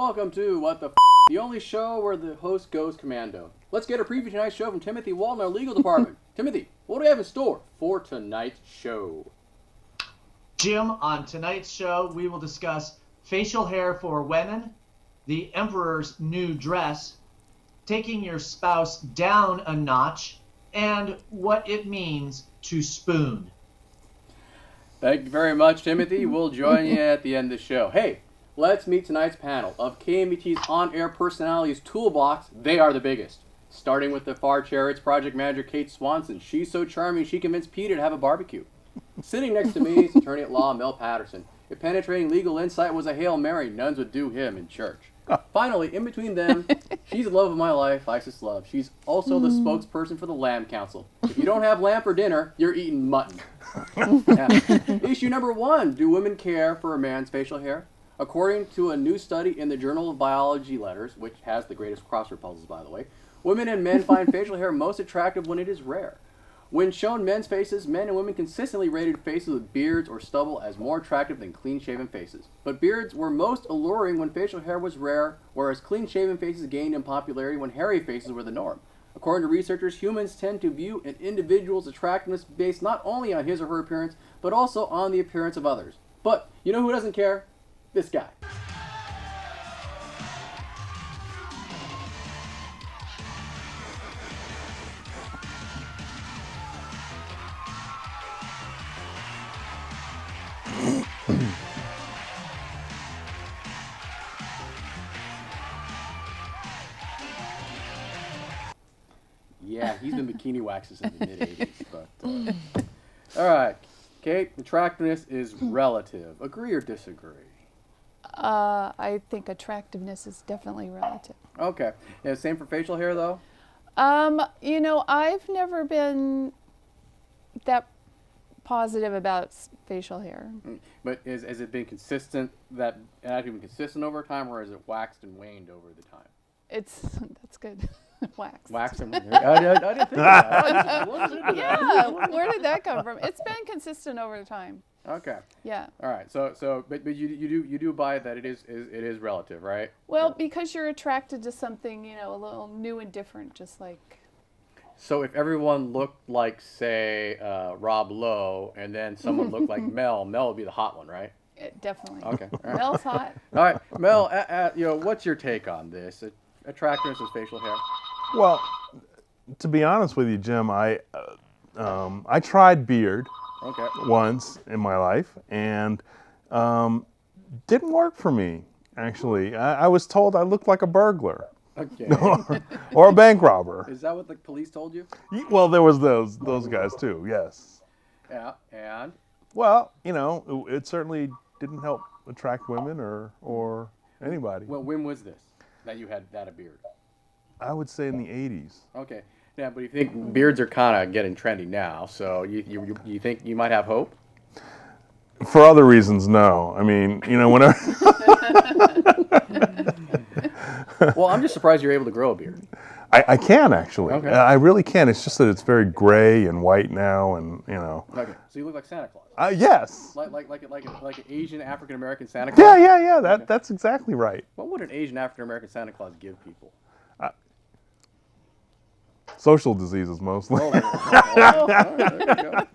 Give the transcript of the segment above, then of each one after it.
Welcome to What the F***, the only show where the host goes commando. Let's get a preview of tonight's show from Timothy Walton, our legal department. Timothy, what do we have in store for tonight's show? Jim, on tonight's show, we will discuss facial hair for women, the Emperor's new dress, taking your spouse down a notch, and what it means to spoon. Thank you very much, Timothy. We'll join you at the end of the show. Hey, let's meet tonight's panel of KMVT's on-air personalities toolbox. They are the biggest. Starting with the far chair, it's project manager Kate Swanson. She's so charming, she convinced Peter to have a barbecue. Sitting next to me is attorney at law Mel Patterson. If penetrating legal insight was a Hail Mary, nuns would do him in church. Finally, in between them, she's the love of my life, Isis Love. She's also the spokesperson for the Lamb Council. If you don't have lamb for dinner, you're eating mutton. Issue number 1, do women care for a man's facial hair? According to a new study in the Journal of Biology Letters, which has the greatest crossword puzzles, by the way, women and men find facial hair most attractive when it is rare. When shown men's faces, men and women consistently rated faces with beards or stubble as more attractive than clean-shaven faces. But beards were most alluring when facial hair was rare, whereas clean-shaven faces gained in popularity when hairy faces were the norm. According to researchers, humans tend to view an individual's attractiveness based not only on his or her appearance, but also on the appearance of others. But you know who doesn't care? This guy. Yeah, he's been bikini waxes in the mid-'80s. But all right, Kate, attractiveness is relative. Agree or disagree? I think attractiveness is definitely relative. Okay. Yeah, same for facial hair, though? You know, I've never been that positive about facial hair. But has it been consistent, that it has been consistent over time, or has it waxed and waned over the time? That's good. Waxed. Waxed and waned. I didn't think of that. Yeah, where did that come from? It's been consistent over the time. Okay. Yeah. All right. But you do buy that it is relative, right? Well, because you're attracted to something, you know, a little new and different, just like. So if everyone looked like, say, Rob Lowe, and then someone looked like Mel would be the hot one, right? Definitely. Okay. All right. Mel's hot. All right, Mel. You know, what's your take on this? Attractiveness of facial hair. Well, to be honest with you, Jim, I tried beard once in my life, and didn't work for me. Actually, I was told I looked like a burglar. Okay. or a bank robber. Is that what the police told you? Well, there was those guys too. Yes. Yeah, and. Well, you know, it certainly didn't help attract women or anybody. Well, when was this that you had a beard? I would say in the 80s. Okay. Yeah, but you think beards are kind of getting trendy now, so you think you might have hope? For other reasons, no. I mean, you know, whenever. Well, I'm just surprised you're able to grow a beard. I can actually. Okay. I really can. It's just that it's very gray and white now, and you know. Okay. So you look like Santa Claus. Yes. Like an Asian African American Santa Claus. Yeah. That's exactly right. What would an Asian African American Santa Claus give people? Social diseases mostly. There you go.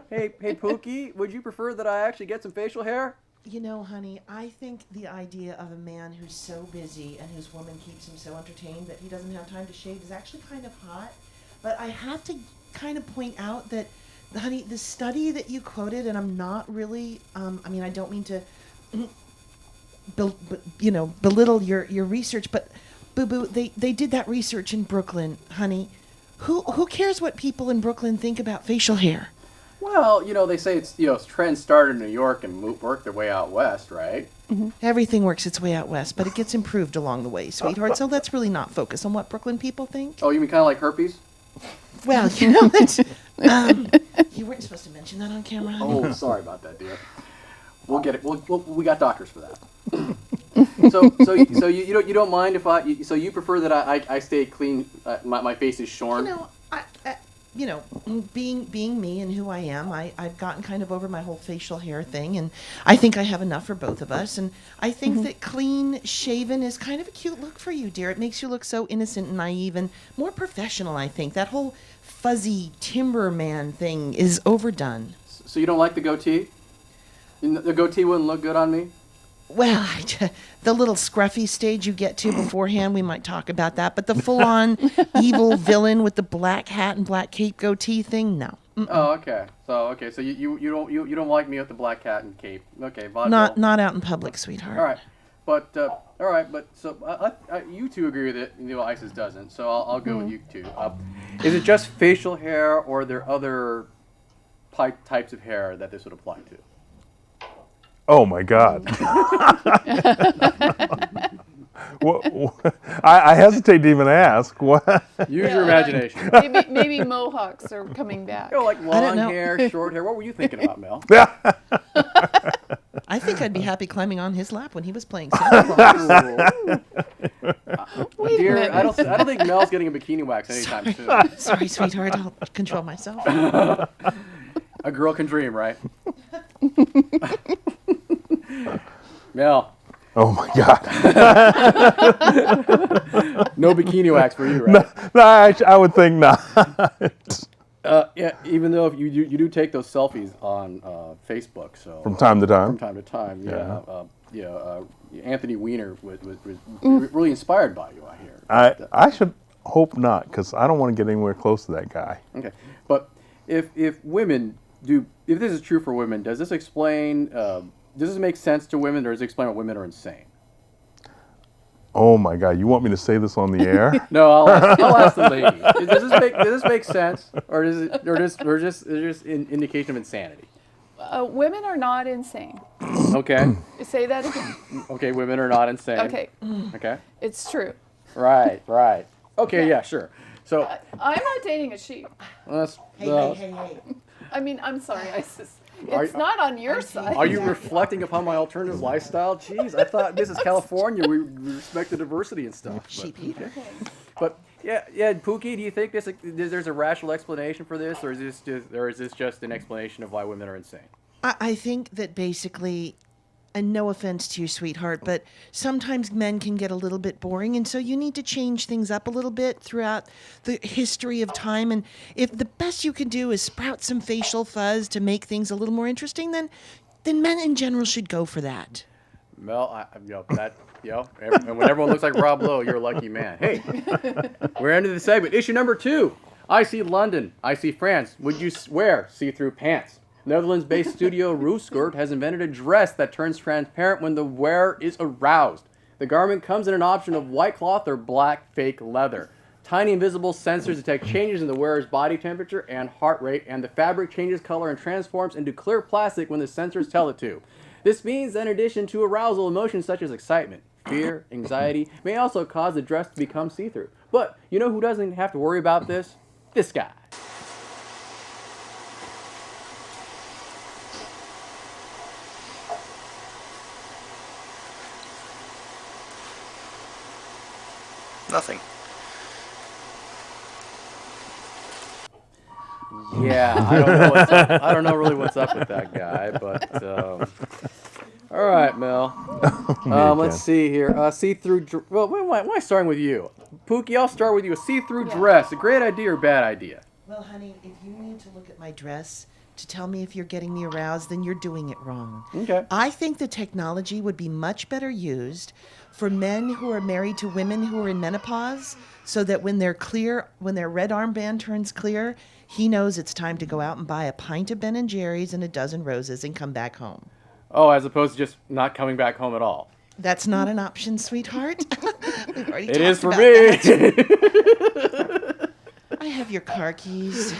Hey, Pookie, would you prefer that I actually get some facial hair? You know, honey, I think the idea of a man who's so busy and whose woman keeps him so entertained that he doesn't have time to shave is actually kind of hot. But I have to kind of point out that, honey, the study that you quoted, and I'm not really, I mean, I don't mean to, belittle your research, but boo-boo, they did that research in Brooklyn, honey. Who cares what people in Brooklyn think about facial hair? Well, you know, they say it's, trends started in New York and worked their way out west, right? Mm-hmm. Everything works its way out west, but it gets improved along the way, sweetheart. So let's really not focus on what Brooklyn people think. Oh, you mean kind of like herpes? Well, you know, that's, you weren't supposed to mention that on camera, honey. Oh, sorry about that, dear. We'll get it. We got doctors for that. So you don't mind if so you prefer that I stay clean, my face is shorn? You know, you know, being me and who I am, I've gotten kind of over my whole facial hair thing, and I think I have enough for both of us. And I think that clean shaven is kind of a cute look for you, dear. It makes you look so innocent and naive and more professional, I think. That whole fuzzy Timberman thing is overdone. So you don't like the goatee? The goatee wouldn't look good on me? Well, the little scruffy stage you get to beforehand, we might talk about that. But the full-on evil villain with the black hat and black cape goatee thing, no. Oh, okay. So you don't like me with the black hat and cape? Okay, vaudeville. Not out in public, sweetheart. All right, but so you two agree with it. You know, ISIS doesn't. So I'll go with you two. Is it just facial hair, or are there other types of hair that this would apply to? Oh my God! I hesitate to even ask. What? Use your imagination. Maybe mohawks are coming back. You know, like long hair, short hair. What were you thinking about, Mel? I think I'd be happy climbing on his lap when he was playing Santa Claus. Wait a minute. I don't think Mel's getting a bikini wax anytime soon. Sorry, sweetheart. I'll control myself. A girl can dream, right? Mel. Oh my God. No bikini wax for you, right? No, I would think not. Yeah, even though if you do take those selfies on Facebook, so from time to time. Anthony Weiner was really inspired by you, I hear. I should hope not, because I don't want to get anywhere close to that guy. Okay, but if women do, if this is true for women, does this explain? Does this make sense to women, or does it explain why women are insane? Oh my God! You want me to say this on the air? No, I'll ask the lady. Does this make sense, or is it just an indication of insanity? Women are not insane. Okay. Say that again. Okay, women are not insane. Okay. Okay. It's true. Right. Okay, yeah, sure. So I'm not dating a sheep. Hey. I mean, I'm sorry, ISIS. It's not on your side. Are you reflecting upon my alternative lifestyle? Jeez, I thought this is California. We respect the diversity and stuff. Sheep. Okay. But yeah, Pookie, do you think there's a rational explanation for this, or is this just an explanation of why women are insane? I think that basically, and no offense to you, sweetheart, but sometimes men can get a little bit boring, and so you need to change things up a little bit throughout the history of time. And if the best you can do is sprout some facial fuzz to make things a little more interesting, then men in general should go for that. Mel, and when everyone looks like Rob Lowe, you're a lucky man. Hey, we're into the segment. Issue number 2. I see London. I see France. Would you wear see-through pants? Netherlands-based studio Rooskirt has invented a dress that turns transparent when the wearer is aroused. The garment comes in an option of white cloth or black fake leather. Tiny invisible sensors detect changes in the wearer's body temperature and heart rate, and the fabric changes color and transforms into clear plastic when the sensors tell it to. This means that in addition to arousal, emotions such as excitement, fear, anxiety may also cause the dress to become see-through. But you know who doesn't have to worry about this? This guy. Nothing. Yeah, I don't know really what's up with that guy, but all right, Mel. Let's see here. See-through. Well, why am I starting with you, Pookie? I'll start with you. A see-through dress. A great idea or bad idea? Well, honey, if you need to look at my dress to tell me if you're getting me aroused, then you're doing it wrong. Okay. I think the technology would be much better used for men who are married to women who are in menopause, so that when they're clear, when their red armband turns clear, he knows it's time to go out and buy a pint of Ben & Jerry's and a dozen roses and come back home. Oh, as opposed to just not coming back home at all. That's not an option, sweetheart. We've already It is for talked me. about I have your car keys.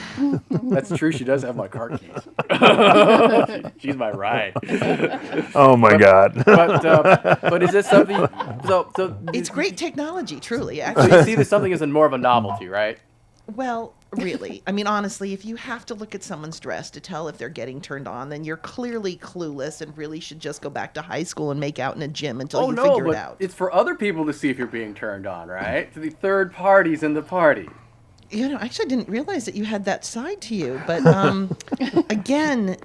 That's true. She does have my car keys. She's my ride. Oh my God! But is this something? So it's great technology, truly. So Actually, you see this something as more of a novelty, right? Well, really. I mean, honestly, if you have to look at someone's dress to tell if they're getting turned on, then you're clearly clueless and really should just go back to high school and make out in a gym until you figure it out. It's for other people to see if you're being turned on, right? To the third parties in the party. actually I didn't realize that you had that side to you. But again,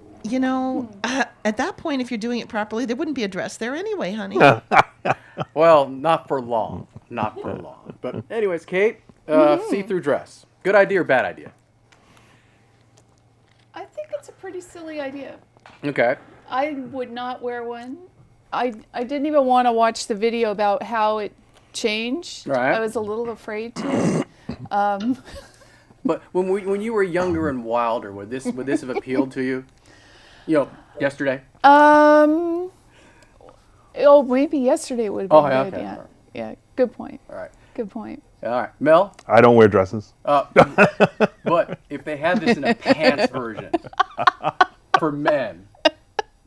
at that point, if you're doing it properly, there wouldn't be a dress there anyway, honey. Well, not for long. Not for long. But anyways, Kate, see-through dress. Good idea or bad idea? I think it's a pretty silly idea. Okay. I would not wear one. I didn't even want to watch the video about how it changed. Right. I was a little afraid to. But when you were younger and wilder, would this have appealed to you? Yesterday. Oh, maybe yesterday would have been good. Okay. Yeah. Yeah. Good point. All right. Good point. All right, Mel. I don't wear dresses. But if they had this in a pants version for men,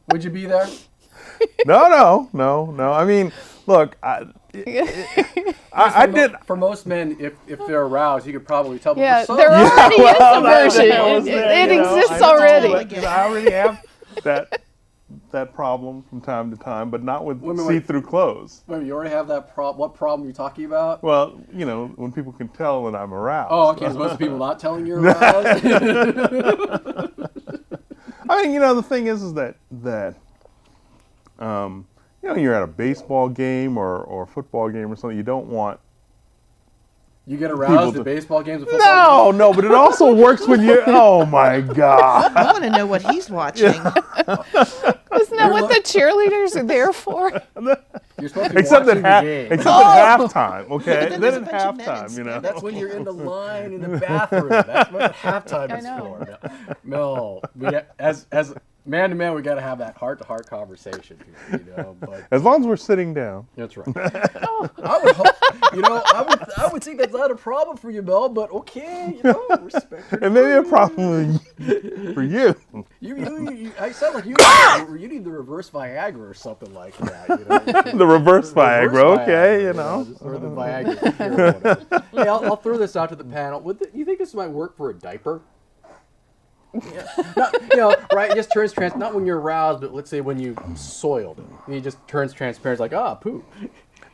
would you be there? No. I mean, look, I did. For most men, if they're aroused, you could probably tell. Yeah, But there already is a version. It exists I already. already have that problem from time to time, but not with see-through clothes. Wait, you already have that problem. What problem are you talking about? Well, when people can tell that I'm aroused. Oh, okay. As opposed to people not telling you're aroused. I mean, the thing is that you're at a baseball game or a football game or something. You don't want. You get aroused at baseball games. With football games? No, but it also works when you. Oh my God! I want to know what he's watching. Isn't that what the cheerleaders are there for? You're supposed to be Except watching at the game. halftime, okay? Then Then there's at a bunch of men halftime, instead. That's when you're in the line in the bathroom. That's what halftime is for. No, as man to man, we got to have that heart-to-heart conversation here, But as long as we're sitting down. that's right. I would hope, I would think that's not a problem for you, Mel. But okay, respect. It may be a problem for you. You I sound like you need the reverse Viagra or something like that. The reverse Viagra, okay, or the Viagra. Hey, I'll throw this out to the panel. You think this might work for a diaper? Yeah. Right? It just turns not when you're aroused, but let's say when you soiled it. And it just turns transparent. It's like, poop.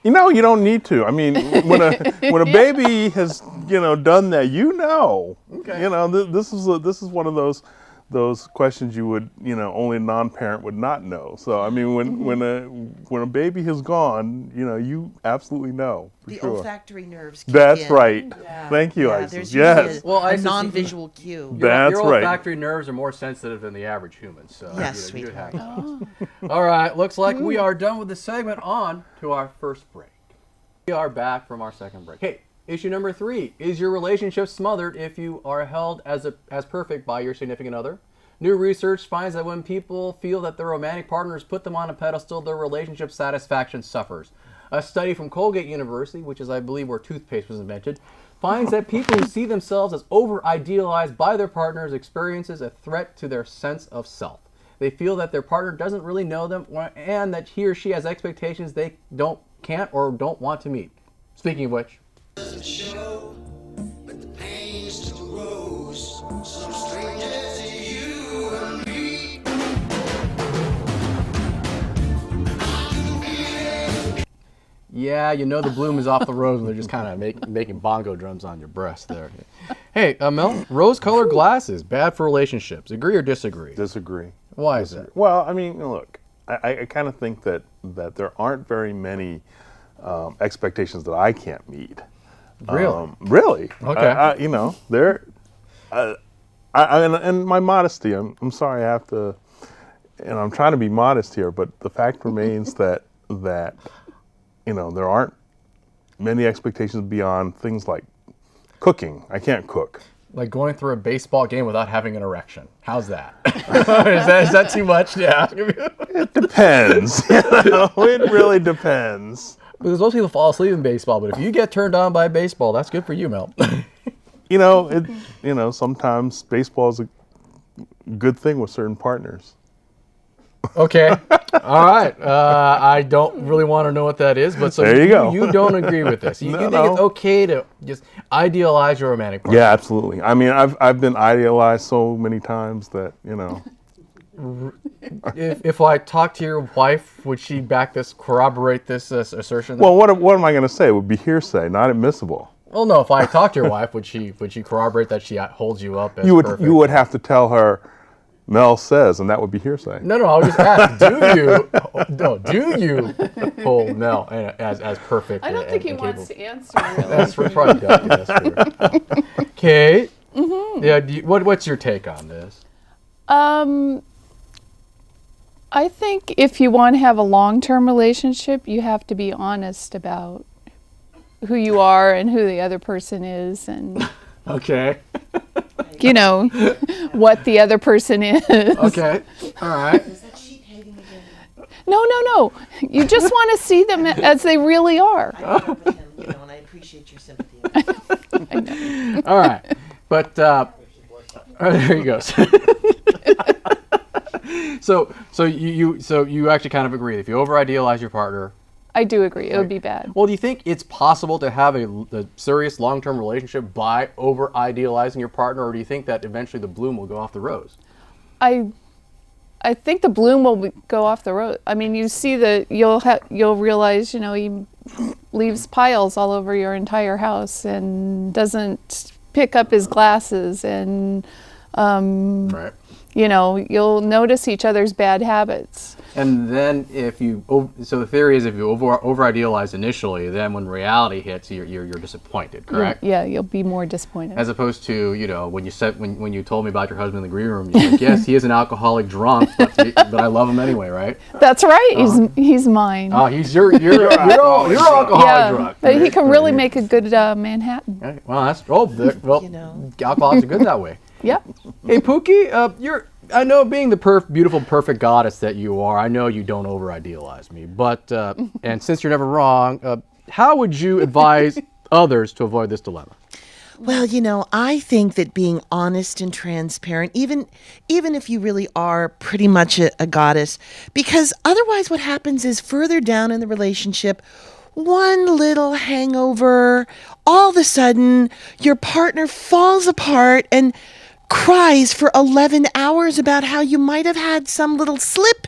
You don't need to. I mean, when a baby has done that, Okay. This is one of those questions you would only a non-parent would not know. So I mean, when a baby has gone, you absolutely know. The sure. olfactory nerves kick That's in. right. Yeah. Thank you, Yeah, Isis. there's Yes. usually a non-visual cue. That's your right. olfactory nerves are more sensitive than the average human. So Yes, you have sweetheart. All right, looks like we are done with the segment. On to our first break. We are back from our second break. Hey, issue number 3. Is your relationship smothered if you are held as perfect by your significant other? New research finds that when people feel that their romantic partners put them on a pedestal, their relationship satisfaction suffers. A study from Colgate University, which is, I believe, where toothpaste was invented, finds that people who see themselves as over-idealized by their partners experiences a threat to their sense of self. They feel that their partner doesn't really know them and that he or she has expectations they can't or don't want to meet. Speaking of which. Yeah, the bloom is off the rose and they're just kind of making bongo drums on your breast there. Hey, Mel, rose-colored glasses, bad for relationships. Agree or disagree? Disagree. Why is that? Well, I mean, look, I kind of think that there aren't very many expectations that I can't meet. Really? Really. Okay. And my modesty, I'm sorry I have to, and I'm trying to be modest here, but the fact remains that there aren't many expectations beyond things like cooking. I can't cook. Like going through a baseball game without having an erection. How's that? is that too much? Yeah. It depends. It really depends. Because most people fall asleep in baseball, but if you get turned on by baseball, that's good for you, Mel. Sometimes baseball is a good thing with certain partners. Okay. All right. I don't really want to know what that is, but so there you go. You don't agree with this. You think it's okay to just idealize your romantic partner? Yeah, absolutely. I mean, I've been idealized so many times that, If I talk to your wife, would she corroborate this assertion? Well, what am I going to say? It would be hearsay, not admissible. Well, no. If I talked to your wife, would she corroborate that she holds you up as perfect? You would have to tell her, Mel says, and that would be hearsay. No, I'll just ask, do you hold Mel as perfect? I don't think he wants to answer. Really. That's probably good. That's true. Kate, yeah, what's your take on this? I think if you want to have a long-term relationship, you have to be honest about who you are and who the other person is, and okay. You know, what the other person is. Okay. All right. Is that sheep hating again? No. You just want to see them as they really are. I work with him, you know, and I appreciate your sympathy. I know. All right. But there you go. So you actually kind of agree. If you over-idealize your partner, I do agree. It would be bad. Well, do you think it's possible to have a serious long-term relationship by over-idealizing your partner, or do you think that eventually the bloom will go off the rose? I think the bloom will go off the rose. I mean, you see you'll realize, you know, he leaves piles all over your entire house and doesn't pick up his glasses, and right. You know, you'll notice each other's bad habits. And then so the theory is if you over-idealize initially, then when reality hits, you're disappointed, correct? Yeah, you'll be more disappointed. As opposed to, you know, when you told me about your husband in the green room, you're like, yes, he is an alcoholic drunk, but I love him anyway, right? That's right. He's mine. Oh, you're alcoholic drunk. But he can really make a good Manhattan. Okay. Well, You know. alcoholics are good that way. Yep. Hey, Pookie, I know being the beautiful, perfect goddess that you are, I know you don't over-idealize me, but, and since you're never wrong, how would you advise others to avoid this dilemma? Well, you know, I think that being honest and transparent, even if you really are pretty much a goddess, because otherwise what happens is further down in the relationship, one little hangover, all of a sudden your partner falls apart and cries for 11 hours about how you might have had some little slip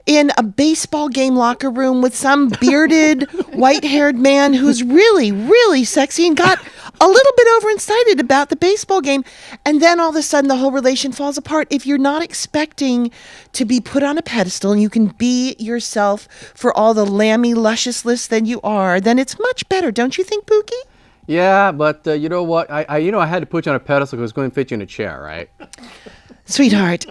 in a baseball game locker room with some bearded, white-haired man who's really, really sexy and got a little bit overexcited about the baseball game. And then all of a sudden the whole relation falls apart. If you're not expecting to be put on a pedestal and you can be yourself for all the lammy lusciousness that you are, then it's much better. Don't you think, Pookie? Yeah, but you know what? I had to put you on a pedestal because it was going to fit you in a chair, right? Sweetheart,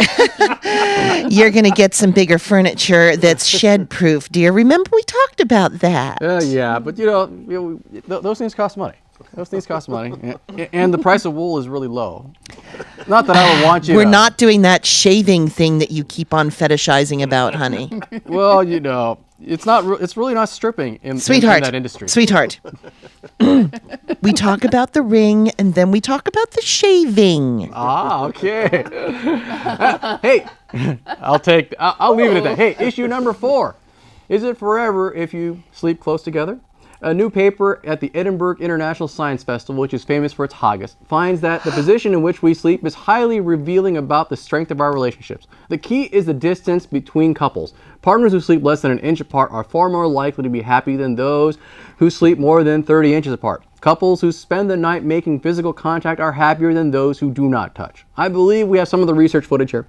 you're going to get some bigger furniture that's shed-proof, dear. Remember we talked about that. Yeah, but you know, those things cost money. Those things cost money, and the price of wool is really low. Not that I would want you. We're not doing that shaving thing that you keep on fetishizing about, honey. Well, you know, it's not. It's really not stripping in that industry. Sweetheart, we talk about the ring, and then we talk about the shaving. Ah, okay. Hey, I'll leave it at that. Hey, issue number 4. Is it forever if you sleep close together? A new paper at the Edinburgh International Science Festival, which is famous for its haggis, finds that the position in which we sleep is highly revealing about the strength of our relationships. The key is the distance between couples. Partners who sleep less than an inch apart are far more likely to be happy than those who sleep more than 30 inches apart. Couples who spend the night making physical contact are happier than those who do not touch. I believe we have some of the research footage here.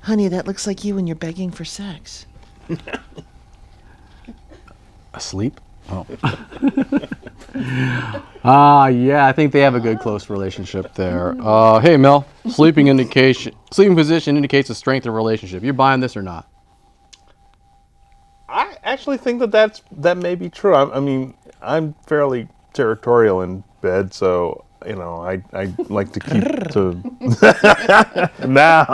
Honey, that looks like you when you're begging for sex. Asleep? Oh. Yeah, I think they have a good close relationship there. Hey, Mel, sleeping position indicates the strength of a relationship. You buying this or not? I actually think that may be true. I mean, I'm fairly territorial in bed, so you know, I like to keep to now.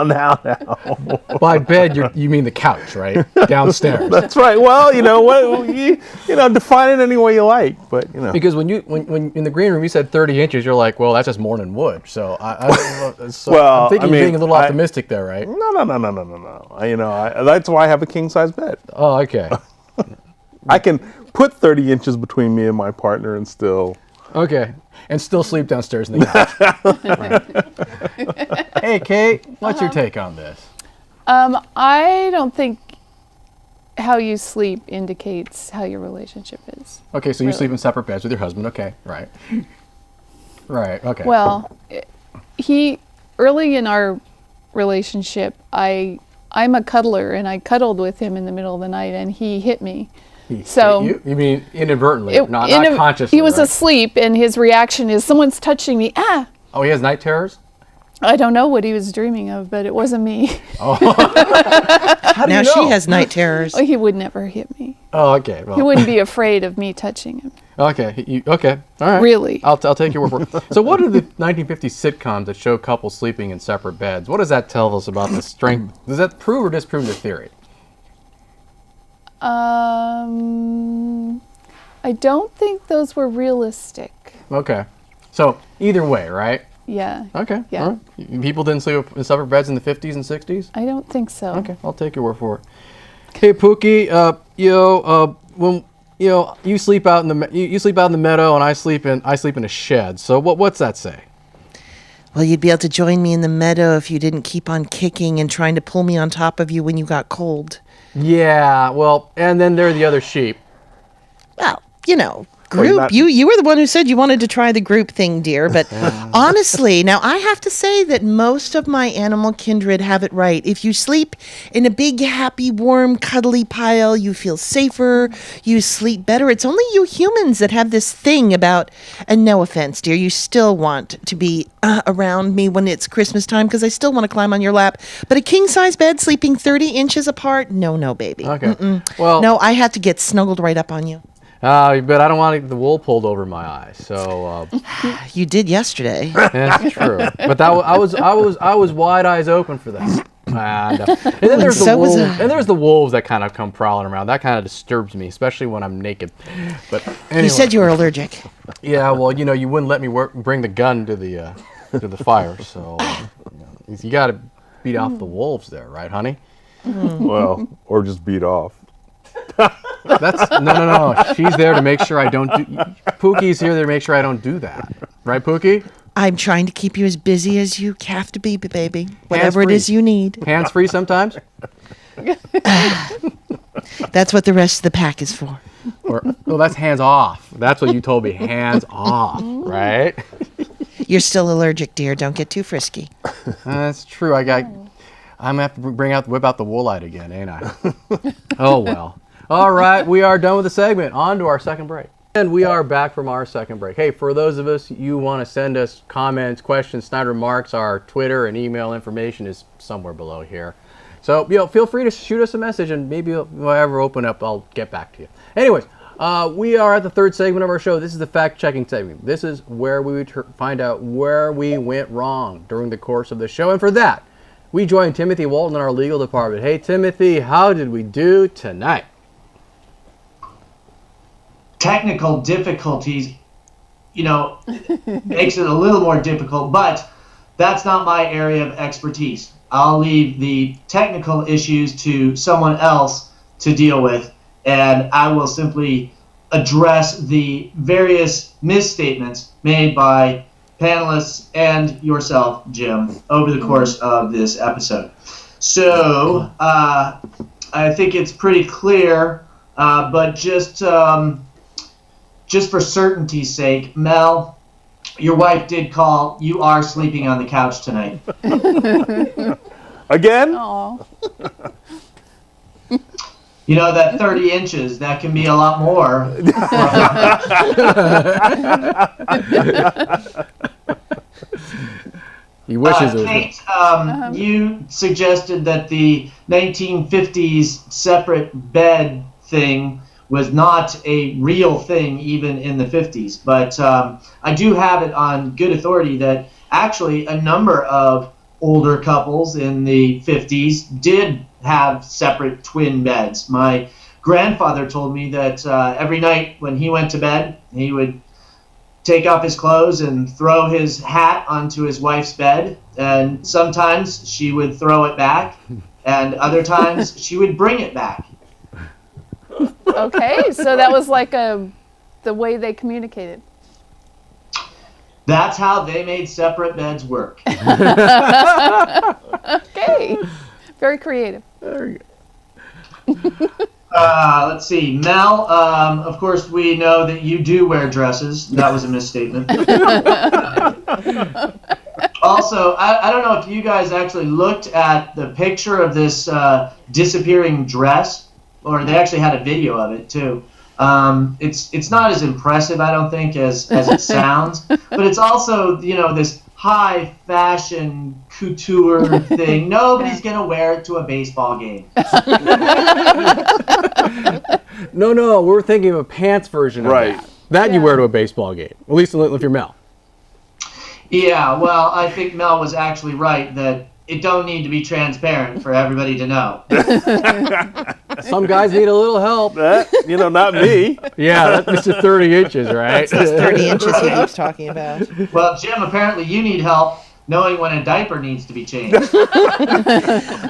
By bed, you mean the couch, right? Downstairs. That's right. Well, you know what, you know, define it any way you like, but you know. Because when in the green room you said 30 inches, you're like, well, that's just morning wood. So I'm thinking you're being a little optimistic there, right? No. You know, that's why I have a king size bed. Oh, okay. I can put 30 inches between me and my partner and still. Okay, and still sleep downstairs in the couch. Hey, Kate, what's your take on this? I don't think how you sleep indicates how your relationship is. Okay, so you sleep in separate beds with your husband. Okay, right. Right, okay. Well, early in our relationship, I'm a cuddler, and I cuddled with him in the middle of the night, and he hit me. You mean inadvertently, not consciously, He was right? asleep, and his reaction is, someone's touching me. Ah! Oh, he has night terrors? I don't know what he was dreaming of, but it wasn't me. Oh. How do Now you know? she has night terrors. He would never hit me. Oh, okay. Well. He wouldn't be afraid of me touching him. Okay. Okay. All right. Really? I'll take your word for it. So what are the 1950s sitcoms that show couples sleeping in separate beds? What does that tell us about the strength? Does that prove or disprove the theory? I don't think those were realistic. Okay. So either way, right? Yeah. Okay. Yeah. All right. People didn't sleep in separate beds in the 50s and 60s? I don't think so. Okay. I'll take your word for it. Hey, Pookie, when you sleep out in the you sleep out in the meadow, and I sleep in a shed. So what's that say? Well, you'd be able to join me in the meadow if you didn't keep on kicking and trying to pull me on top of you when you got cold. Yeah. Well, and then there are the other sheep. Well, group. You were the one who said you wanted to try the group thing, dear. But honestly, now I have to say that most of my animal kindred have it right. If you sleep in a big, happy, warm, cuddly pile, you feel safer, you sleep better. It's only you humans that have this thing about, and no offense, dear, you still want to be around me when it's Christmas time because I still want to climb on your lap. But a king-size bed sleeping 30 inches apart, no, baby. Okay. Mm-mm. Well, no, I have to get snuggled right up on you. But I don't want the wool pulled over my eyes. So You did yesterday. that's true. But I was wide eyes open for that. And then there's the So was wolves, I. and there's the wolves that kind of come prowling around. That kind of disturbs me, especially when I'm naked. But anyway. You said you were allergic. Yeah, well, you wouldn't let me bring the gun to the fire, so you got to beat off the wolves there, right, honey? Well, or just beat off. That's no. She's there to make sure I don't do. Pookie's here to make sure I don't do that, right, Pookie? I'm trying to keep you as busy as you have to be, baby. Whatever it Hands-free. is you need. Hands free sometimes. That's what the rest of the pack is for. That's hands off. That's what you told me. Hands off, right? You're still allergic, dear. Don't get too frisky. That's true. I'm gonna have to whip out the woolite again, ain't I? Oh well. All right, we are done with the segment. On to our second break. And we are back from our second break. Hey, for those of us you want to send us comments, questions, snide remarks, our Twitter and email information is somewhere below here. So feel free to shoot us a message, and maybe if I ever open up, I'll get back to you. Anyways, we are at the third segment of our show. This is the fact-checking segment. This is where we would find out where we went wrong during the course of the show, and for that, we join Timothy Walton in our legal department. Hey, Timothy, how did we do tonight? Technical difficulties, makes it a little more difficult, but that's not my area of expertise. I'll leave the technical issues to someone else to deal with, and I will simply address the various misstatements made by panelists and yourself, Jim, over the course of this episode. So I think it's pretty clear, but just for certainty's sake, Mel, your wife did call. You are sleeping on the couch tonight. Again? Aw. That 30 inches, that can be a lot more. He wishes it was. Kate, you suggested that the 1950s separate bed thing was not a real thing even in the 50s. But I do have it on good authority that actually a number of older couples in the 50s did have separate twin beds. My grandfather told me that every night when he went to bed, he would take off his clothes and throw his hat onto his wife's bed. And sometimes she would throw it back, and other times she would bring it back. Okay, so that was like the way they communicated. That's how they made separate beds work. Okay, very creative. There you go. Let's see, Mel. Of course, we know that you do wear dresses. That was a misstatement. Also, I don't know if you guys actually looked at the picture of this disappearing dress, or they actually had a video of it too. It's not as impressive, I don't think, as it sounds, but it's also, this high fashion couture thing. Nobody's gonna wear it to a baseball game. No, we're thinking of a pants version of Right. that you wear to a baseball game. At least if you're Mel. Yeah, well, I think Mel was actually right that it don't need to be transparent for everybody to know. Some guys need a little help. Not me. Yeah, that's just 30 inches, right? It's 30 inches he keeps talking about. Well, Jim, apparently you need help knowing when a diaper needs to be changed.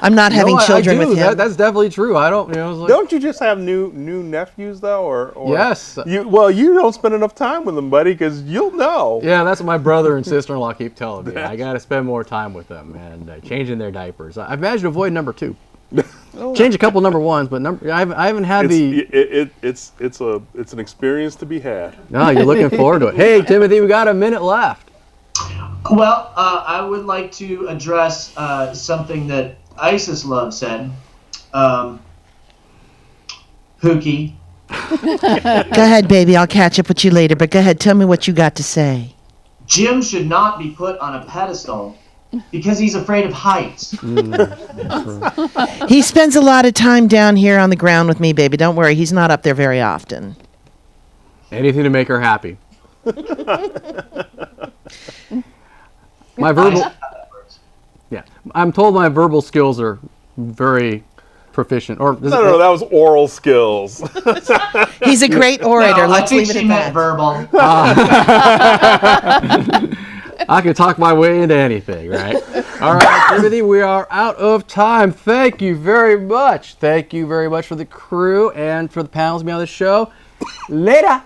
I'm not having children with him. That's definitely true. I don't. Don't you just have new nephews though, or yes? You don't spend enough time with them, buddy, because you'll know. Yeah, that's what my brother and sister-in-law keep telling me. I got to spend more time with them and changing their diapers. I imagine avoid number 2. Change a couple number 1s, but I haven't had it's an experience to be had. No, you're looking forward to it. Hey, Timothy, we got a minute left. Well, I would like to address something that Isis Love said. Pookie. Go ahead, baby. I'll catch up with you later, but go ahead. Tell me what you got to say. Jim should not be put on a pedestal because he's afraid of heights. He spends a lot of time down here on the ground with me, baby. Don't worry. He's not up there very often. Anything to make her happy. My verbal, yeah, I'm told my verbal skills are very proficient. Or No, that was oral skills. He's a great orator. No, Let's I think leave it she at meant that. verbal. I can talk my way into anything, right? All right, Timothy, we are out of time. Thank you very much. Thank you very much for the crew and for the panels being on the show. Later.